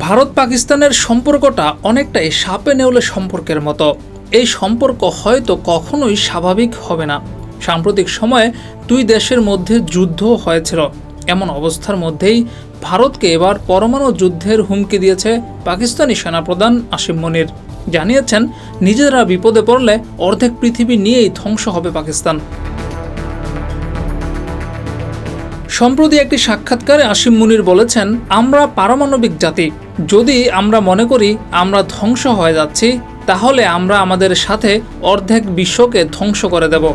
ভারত পাকিস্তানের সম্পর্কটা অনেকটাই সাপে নেউলে সম্পর্কের মতো। এই সম্পর্ক হয়তো কখনোই স্বাভাবিক হবে না। সাম্প্রতিক সময়ে দুই দেশের মধ্যে যুদ্ধ হয়েছিল। এমন অবস্থার মধ্যেই ভারতকে এবার পরমাণু যুদ্ধের হুমকি দিয়েছে পাকিস্তানি সেনাপ্রধান আসিম মনির। জানিয়েছেন, নিজেরা বিপদে পড়লে অর্ধেক পৃথিবী নিয়েই ধ্বংস হবে পাকিস্তান। সম্প্রতি একটি সাক্ষাৎকারে আসিম মনির বলেছেন, আমরা পারমাণবিক জাতি। যদি আমরা মনে করি আমরা ধ্বংস হয়ে যাচ্ছি, তাহলে আমরা আমাদের সাথে অর্ধেক বিশ্বকে ধ্বংস করে দেব।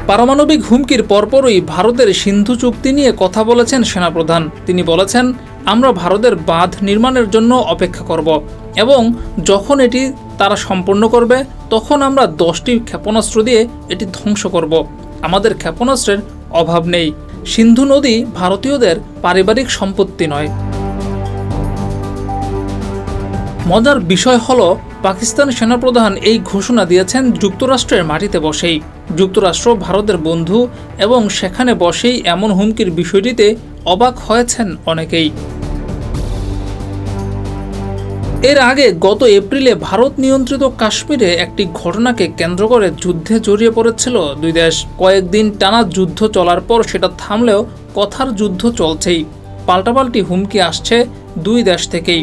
পারমাণবিক হুমকির পরপরই ভারতের সিন্ধু চুক্তি নিয়ে কথা বলেছেন সেনাপ্রধান। তিনি বলেছেন, আমরা ভারতের বাঁধ নির্মাণের জন্য অপেক্ষা করব এবং যখন এটি তারা সম্পন্ন করবে তখন আমরা 10টি ক্ষেপণাস্ত্র দিয়ে এটি ধ্বংস করব। আমাদের ক্ষেপণাস্ত্রের অভাব নেই। সিন্ধু নদী ভারতীয়দের পারিবারিক সম্পত্তি নয়। মজার বিষয় হলো, পাকিস্তান সেনাপ্রধান এই ঘোষণা দিয়েছেন যুক্তরাষ্ট্রের মাটিতে বসেই। যুক্তরাষ্ট্র ভারতের বন্ধু এবং সেখানে বসেই এমন হুমকির বিষয়টিতে অবাক হয়েছেন অনেকেই। এর আগে গত এপ্রিলে ভারত নিয়ন্ত্রিত কাশ্মীরে একটি ঘটনাকে কেন্দ্র করে যুদ্ধে জড়িয়ে পড়েছিল দুই দেশ। কয়েকদিন টানা যুদ্ধ চলার পর সেটা থামলেও কথার যুদ্ধ চলছেই। পাল্টাপাল্টি হুমকি আসছে দুই দেশ থেকেই।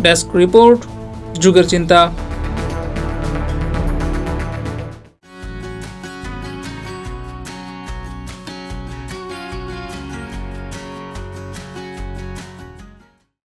ডেস্ক রিপোর্ট, যুগের চিন্তা।